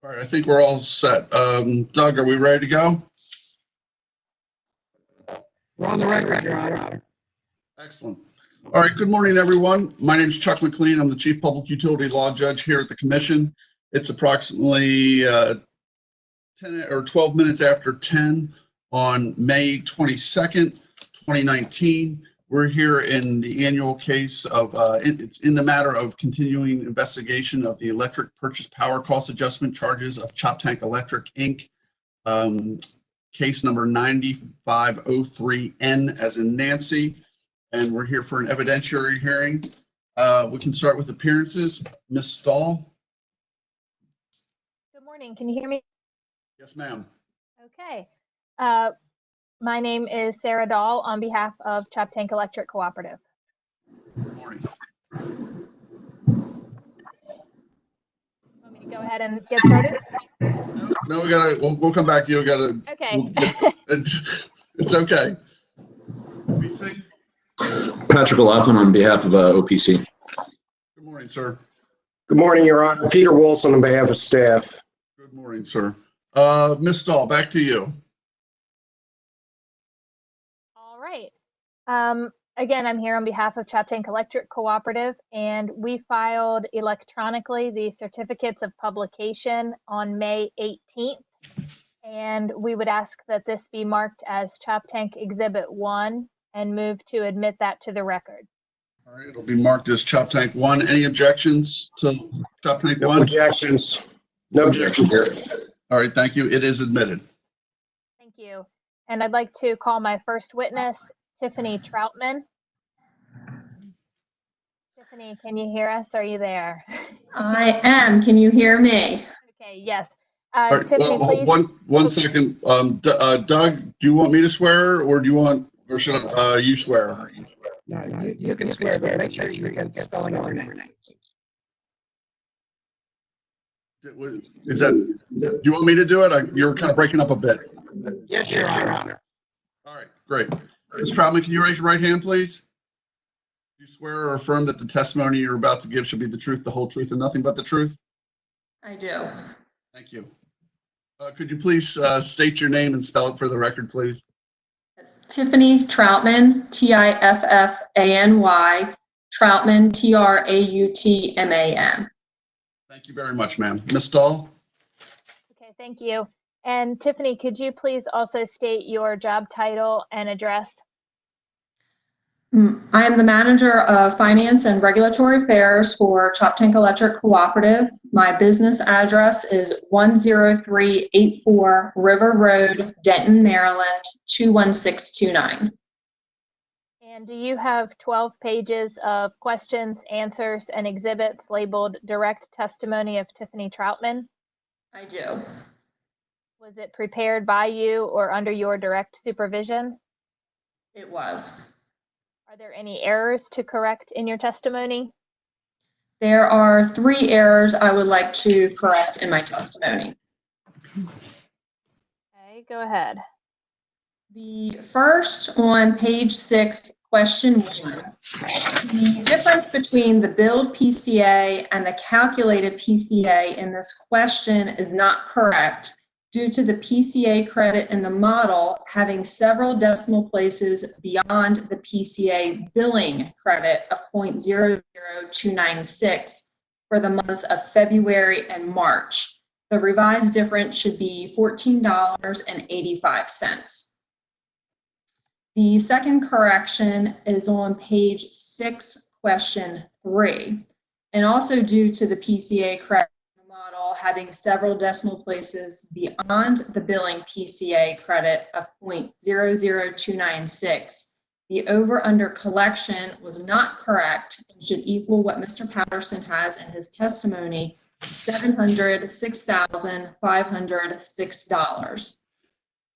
All right, I think we're all set. Doug, are we ready to go? We're on the record, Your Honor. Excellent. All right, good morning, everyone. My name is Chuck McLean. I'm the Chief Public Utility Law Judge here at the Commission. It's approximately 10 or 12 minutes after 10 on May 22nd, 2019. We're here in the annual case of, it's in the matter of continuing investigation of the electric purchase power cost adjustment charges of Choptank Electric, Inc. Case number 9503N as in Nancy. And we're here for an evidentiary hearing. We can start with appearances. Ms. Stahl. Good morning. Can you hear me? Yes, ma'am. Okay. My name is Sarah Dahl on behalf of Choptank Electric Cooperative. Good morning. Want me to go ahead and get started? No, we'll come back to you. Okay. It's okay. PC? Patrick O'Laughlin on behalf of OPC. Good morning, sir. Good morning, Your Honor. Peter Wilson on behalf of staff. Good morning, sir. Ms. Stahl, back to you. All right. Again, I'm here on behalf of Choptank Electric Cooperative, and we filed electronically the certificates of publication on May 18th. And we would ask that this be marked as Choptank Exhibit 1 and move to admit that to the record. All right, it'll be marked as Choptank 1. Any objections to Choptank 1? No objections. No objections here. All right, thank you. It is admitted. Thank you. And I'd like to call my first witness, Tiffany Troutman. Tiffany, can you hear us? Are you there? I am. Can you hear me? Okay, yes. All right, Tiffany, well, please. one second. Doug, do you want me to swear, or should you swear? No, you can swear, but make sure you get spelling out your name. Is that? Do you want me to do it? You're kind of breaking up a bit. Yes, Your Honor. All right, great. Ms. Troutman, can you raise your right hand, please? Do you swear or affirm that the testimony you're about to give should be the truth, the whole truth, and nothing but the truth? I do. Thank you. Could you please state your name and spell it for the record, please? It's Tiffany Troutman, Tiffany, Troutman, Trautman. Thank you very much, ma'am. Ms. Stahl? Okay, thank you. And Tiffany, could you please also state your job title and address? I am the Manager of Finance and Regulatory Affairs for Choptank Electric Cooperative. My business address is 10384 River Road, Denton, Maryland, 21629. And do you have 12 pages of questions, answers, and exhibits labeled Direct Testimony of Tiffany Troutman? I do. Was it prepared by you or under your direct supervision? It was. Are there any errors to correct in your testimony? There are 3 errors I would like to correct in my testimony. Okay, go ahead. The first on page 6, question 1. The difference between the billed PCA and the calculated PCA in this question is not correct due to the PCA credit in the model having several decimal places beyond the PCA billing credit of 0.00296 for the months of February and March. The revised difference should be $14.85. The second correction is on page 6, question 3, and also due to the PCA credit model having several decimal places beyond the billing PCA credit of 0.00296, the over-under collection was not correct and should equal what Mr. Patterson has in his testimony, $706,506.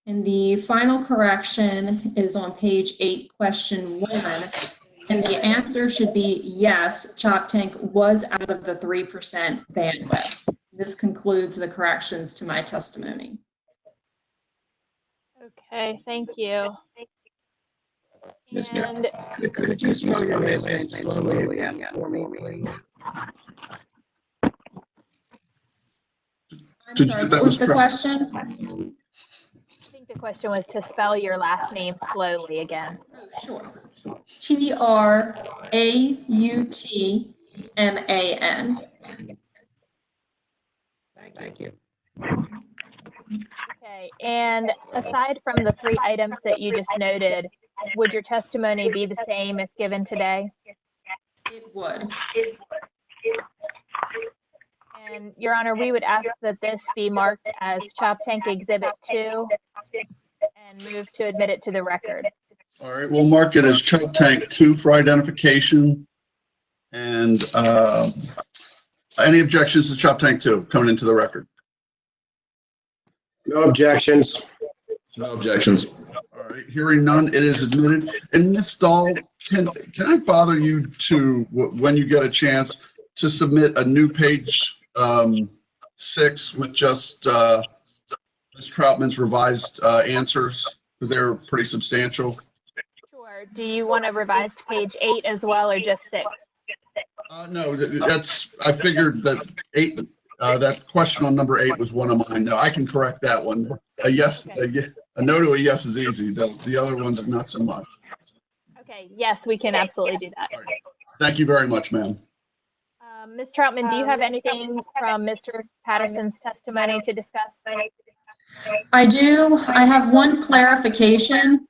And the final correction is on page 8, question 1, and the answer should be yes, Choptank was out of the 3% bandwidth. This concludes the corrections to my testimony. Okay, thank you. And Could you spell your last name slowly again for me, please? I'm Did you sorry, get that, what was Ms. the Trout? question? I think the question was to spell your last name slowly again. Oh, sure. Trautman. Thank you. Okay, and aside from the three items that you just noted, would your testimony be the same if given today? It would. And Your Honor, we would ask that this be marked as Choptank Exhibit 2 and move to admit it to the record. All right, we'll mark it as Choptank 2 for identification. And any objections to Choptank 2 coming into the record? No objections. No objections. All right, hearing none, it is admitted. And Ms. Dahl, can I bother you to, when you get a chance, to submit a new page 6 with just Ms. Troutman's revised answers, because they're pretty substantial? Sure. Do you want a revised page 8 as well, or just 6? No, I figured that 8, that question on number 8 was one of mine. No, I can correct that one. A yes, a no to a yes is easy. The other ones are not so much. Okay, yes, we can absolutely do that. All right. Thank you very much, ma'am. Ms. Troutman, do you have anything from Mr. Patterson's testimony to discuss? I do. I have one clarification.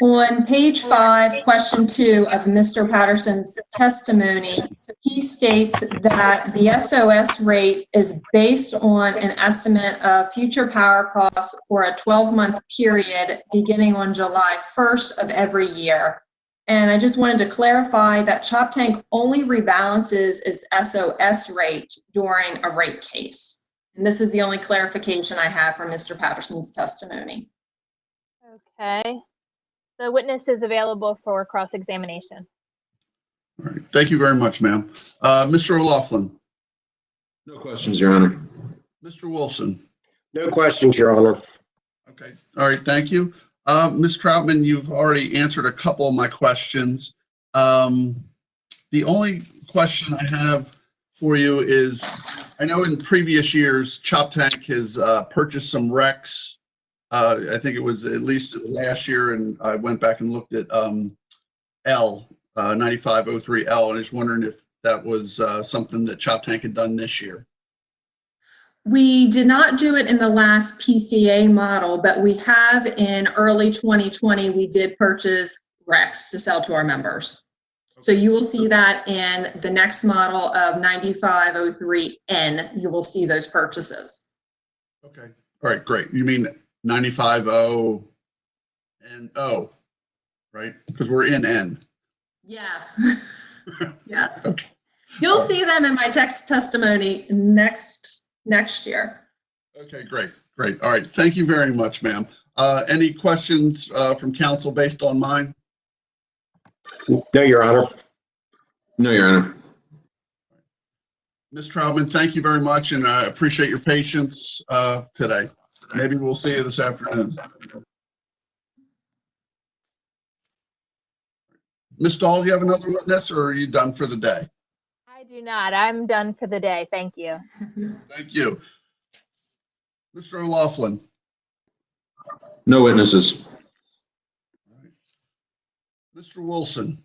On page 5, question 2 of Mr. Patterson's testimony, he states that the SOS rate is based on an estimate of future power costs for a 12-month period beginning on July 1st of every year. And I just wanted to clarify that Choptank only rebalances its SOS rate during a rate case. And this is the only clarification I have from Mr. Patterson's testimony. Okay. The witness is available for cross-examination. All right. Thank you very much, ma'am. Mr. O'Loughlin. No questions, Your Honor. Mr. Wilson. No questions, Your Honor. Okay. All right. Thank you. Ms. Troutman, you've already answered a couple of my questions. The only question I have for you is, I know in previous years, Choptank has purchased some RECs. I think it was at least last year, and I went back and looked at L, 9503L, and I was wondering if that was something that Choptank had done this year. We did not do it in the last PCA model, but we have in early 2020, we did purchase RECs to sell to our members. So you will see that in the next model of 9503N, you will see those purchases. Okay. All right, great. You mean 950 and O, right? Because we're in N. Yes. Yes. Okay. You'll see them in my text testimony next year. Okay, great, great. All right, thank you very much, ma'am. Any questions from council based on mine? No, Your Honor. No, Your Honor. Ms. Troutman, thank you very much, and I appreciate your patience today. Maybe we'll see you this afternoon. Ms. Dahl, do you have another witness, or are you done for the day? I do not. I'm done for the day. Thank you. Thank you. Mr. O'Loughlin. No witnesses. Mr. Wilson.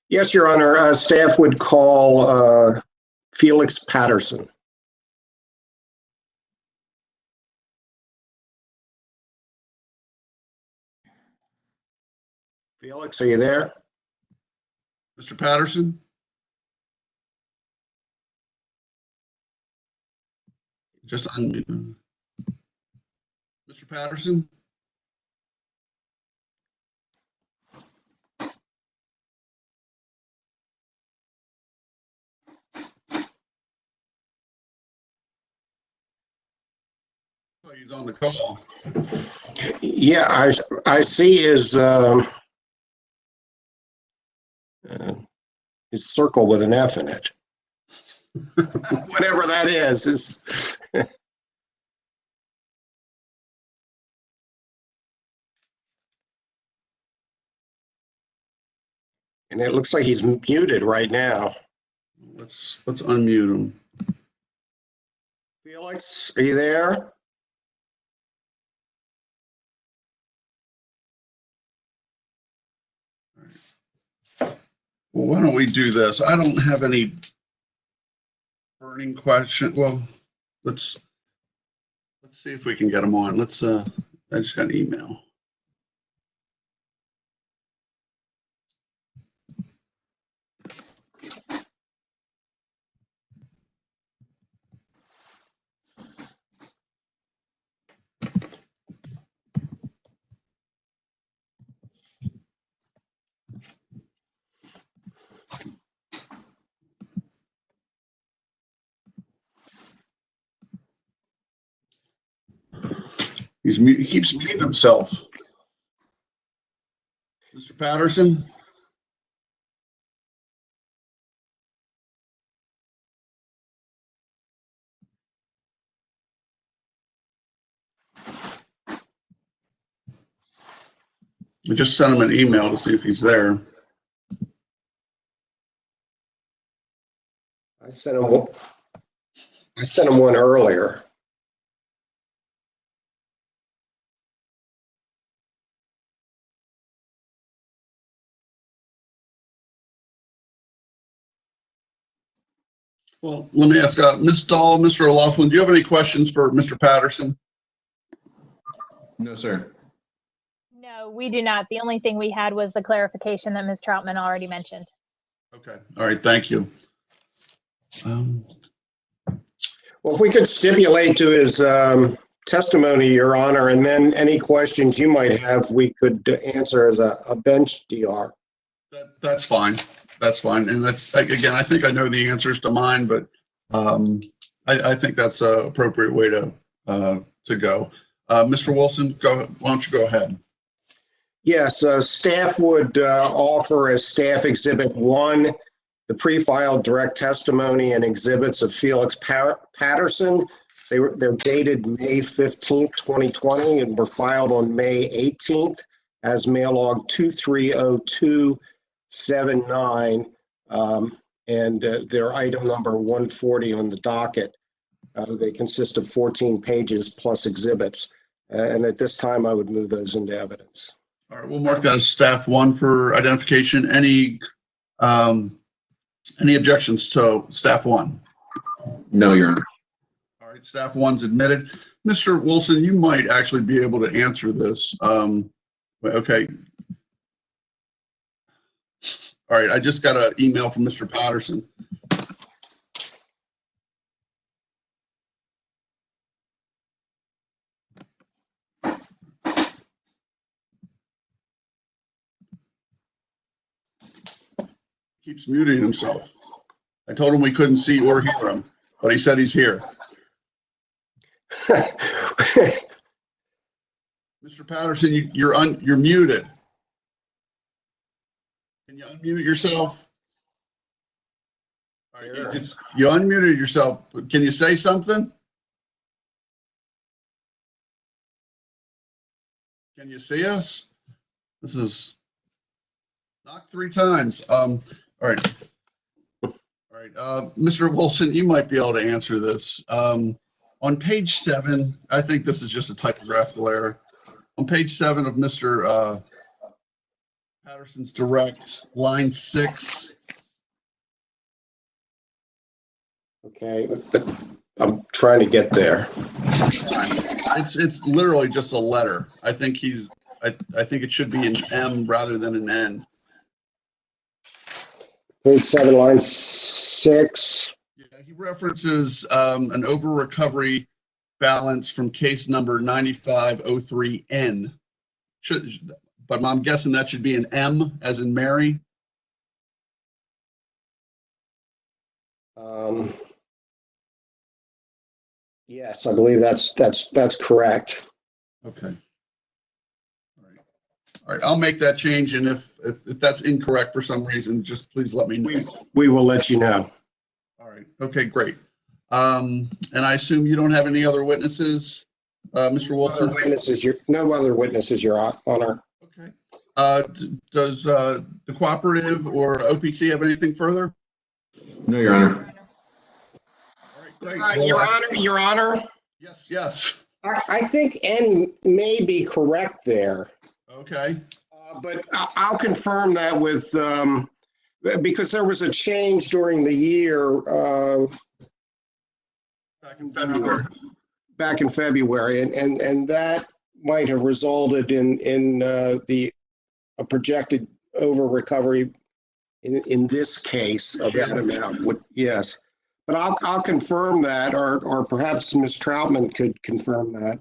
Yes, Your Honor. Staff would call Felix Patterson. Felix, are you there? Mr. Patterson. Just unmute. Mr. Patterson. Oh, he's on the call. Yeah, I see his circle with an F in it. Whatever that is. And it looks like he's muted right now. Let's unmute him. Felix, are you there? Well, why don't we do this? I don't have any burning question. Well, let's see if we can get them on. Let's I just got an email. He keeps muting himself. Mr. Patterson? I just sent him an email to see if he's there. I sent him one earlier. Well, let me ask Ms. Dahl, Mr. O'Loughlin, do you have any questions for Mr. Patterson? No, sir. No, we do not. The only thing we had was the clarification that Ms. Troutman already mentioned. Okay. All right. Thank you. Well, if we could stipulate to his testimony, Your Honor, and then any questions you might have, we could answer as a bench DR. That's fine. That's fine. And again, I think I know the answers to mine, but I think that's an appropriate way to go. Mr. Wilson, why don't you go ahead? Yes, staff would offer as Staff Exhibit 1 the pre-filed direct testimony and exhibits of Felix Patterson. They're dated May 15th, 2020, and were filed on May 18th as mail log 230279, and they're item number 140 on the docket. They consist of 14 pages plus exhibits, and at this time I would move those into evidence. All right, we'll mark that as staff 1 for identification. Any objections to staff 1? No, Your Honor. All right, staff 1's admitted. Mr. Wilson, you might actually be able to answer this. Okay. All right, I just got an email from Mr. Patterson. Keeps muting himself. I told him we couldn't see or hear him, but he said he's here. Mr. Patterson, you're muted. Can you unmute yourself? All right, you unmuted yourself. Can you say something? Can you see us? This is knocked 3 times. All right. Mr. Wilson, you might be able to answer this. On page 7, I think this is just a typographical error. On page 7 of Mr. Patterson's direct, line 6. Okay, I'm trying to get there. It's literally just a letter. I think I think it should be an M rather than an N. Page 7, line 6. Yeah, he references an over recovery balance from case number 9503N. But I'm guessing that should be an M as in Mary. Yes, I believe that's correct. Okay. All right. I'll make that change, and if that's incorrect for some reason, just please let me know. We will let you know. All right. Okay. Great. And I assume you don't have any other witnesses, Mr. Wilson? No other witnesses, Your Honor. Okay. Does the cooperative or OPC have anything further? No, Your Honor. All right. Great. Your Honor, Yes, yes. I think N may be correct there. Okay. But I'll confirm that with, because there was a change during the year Back in February. And that might have resulted in a projected over recovery in this case of that amount. Yes, but I'll confirm that, or perhaps Ms. Troutman could confirm that.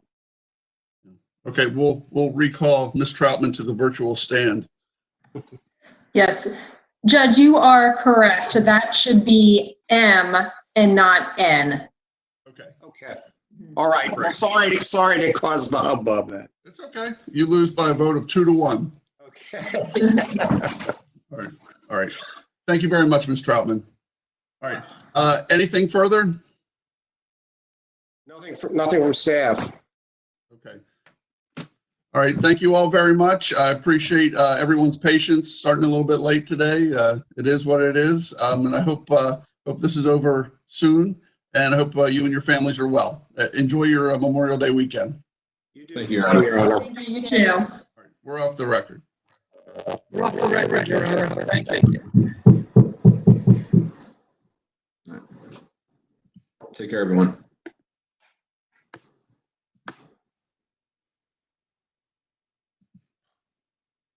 Okay, we'll recall Ms. Troutman to the virtual stand. Yes, Judge, you are correct. That should be M and not N. Okay. All right. Well, sorry to cause the hubbub. It's okay. You lose by a vote of 2-1. Okay. All right. Thank you very much, Ms. Troutman. All right. Anything further? Nothing from staff. Okay. All right. Thank you all very much. I appreciate everyone's patience. Starting a little bit late today. It is what it is. And I hope this is over soon. And I hope you and your families are well. Enjoy your Memorial Day weekend. Thank you, Your Honor. You too. All right. We're off the record. We're off the record, Your Honor. Thank you. Take care, everyone.